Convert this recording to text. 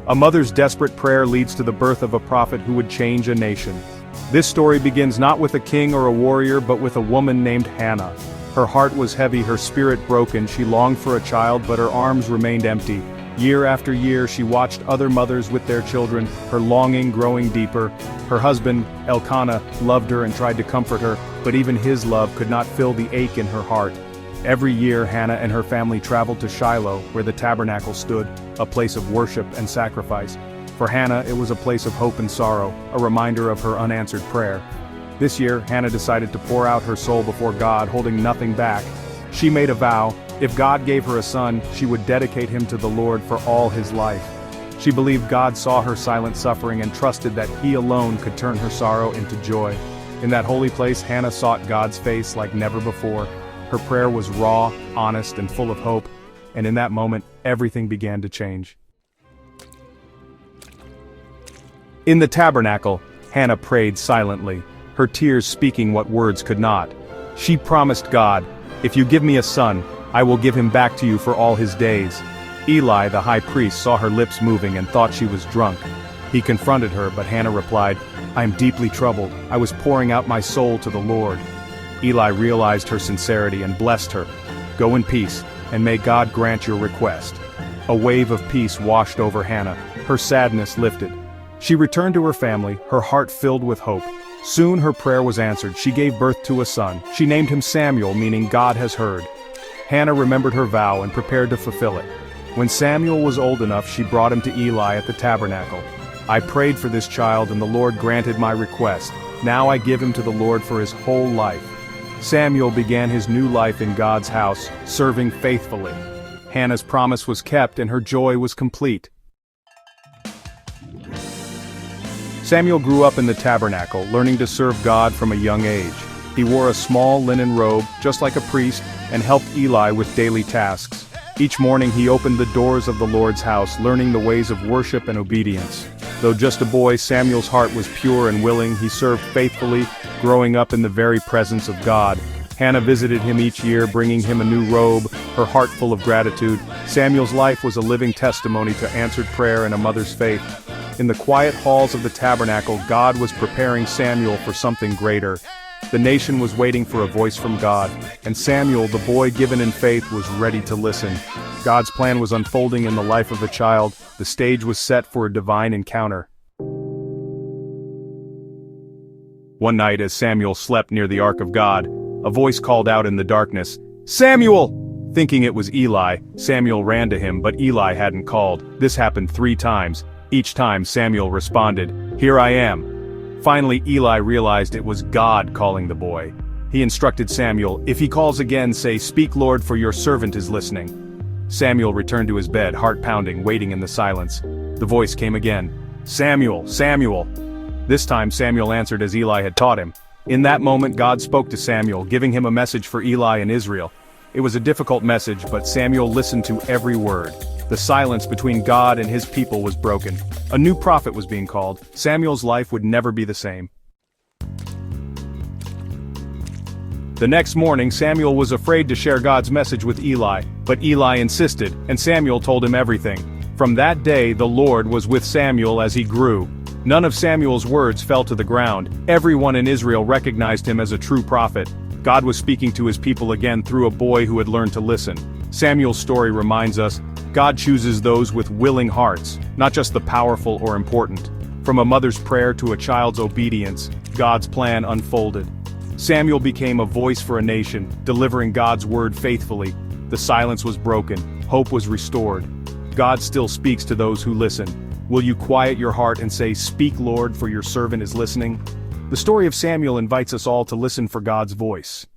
A mother's desperate prayer leads to the birth of a prophet who would change a nation. This story begins not with a king or a warrior but with a woman named Hannah. Her heart was heavy, her spirit broken, she longed for a child but her arms remained empty. Year after year she watched other mothers with their children, her longing growing deeper. Her husband, Elkanah, loved her and tried to comfort her, but even his love could not fill the ache in her heart. Every year Hannah and her family traveled to Shiloh, where the tabernacle stood, a place of worship and sacrifice. For Hannah it was a place of hope and sorrow, a reminder of her unanswered prayer. This year, Hannah decided to pour out her soul before God, holding nothing back. She made a vow: if God gave her a son, she would dedicate him to the Lord for all his life. She believed God saw her silent suffering and trusted that He alone could turn her sorrow into joy. In that holy place, Hannah sought God's face like never before. Her prayer was raw, honest, and full of hope, and in that moment, everything began to change. In the tabernacle, Hannah prayed silently, her tears speaking what words could not. She promised God, "If you give me a son, I will give him back to you for all his days." Eli, the high priest, saw her lips moving and thought she was drunk. He confronted her, but Hannah replied, "I am deeply troubled. I was pouring out my soul to the Lord." Eli realized her sincerity and blessed her. "Go in peace, and may God grant your request." A wave of peace washed over Hannah. Her sadness lifted. She returned to her family, her heart filled with hope. Soon her prayer was answered. She gave birth to a son. She named him Samuel, meaning God has heard. Hannah remembered her vow and prepared to fulfill it. When Samuel was old enough, she brought him to Eli at the tabernacle. "I prayed for this child and the Lord granted my request. Now I give him to the Lord for his whole life." Samuel began his new life in God's house, serving faithfully. Hannah's promise was kept and her joy was complete. Samuel grew up in the tabernacle, learning to serve God from a young age. He wore a small linen robe, just like a priest, and helped Eli with daily tasks. Each morning he opened the doors of the Lord's house, learning the ways of worship and obedience. Though just a boy, Samuel's heart was pure and willing. He served faithfully, growing up in the very presence of God. Hannah visited him each year, bringing him a new robe, her heart full of gratitude. Samuel's life was a living testimony to answered prayer and a mother's faith. In the quiet halls of the tabernacle, God was preparing Samuel for something greater. The nation was waiting for a voice from God, and Samuel, the boy given in faith, was ready to listen. God's plan was unfolding in the life of the child. The stage was set for a divine encounter. One night, as Samuel slept near the ark of God, a voice called out in the darkness, "Samuel!" Thinking it was Eli, Samuel ran to him, but Eli hadn't called. This happened 3 times. Each time Samuel responded, "Here I am." Finally, Eli realized it was God calling the boy. He instructed Samuel, "If he calls again, say, 'Speak, Lord, for your servant is listening.'" Samuel returned to his bed, heart pounding, waiting in the silence. The voice came again, "Samuel, Samuel." This time Samuel answered as Eli had taught him. In that moment God spoke to Samuel, giving him a message for Eli and Israel. It was a difficult message, but Samuel listened to every word. The silence between God and his people was broken. A new prophet was being called. Samuel's life would never be the same. The next morning, Samuel was afraid to share God's message with Eli, but Eli insisted, and Samuel told him everything. From that day, the Lord was with Samuel as he grew. None of Samuel's words fell to the ground. Everyone in Israel recognized him as a true prophet. God was speaking to his people again through a boy who had learned to listen. Samuel's story reminds us, God chooses those with willing hearts, not just the powerful or important. From a mother's prayer to a child's obedience, God's plan unfolded. Samuel became a voice for a nation, delivering God's word faithfully. The silence was broken, hope was restored. God still speaks to those who listen. Will you quiet your heart and say, "Speak, Lord, for your servant is listening"? The story of Samuel invites us all to listen for God's voice.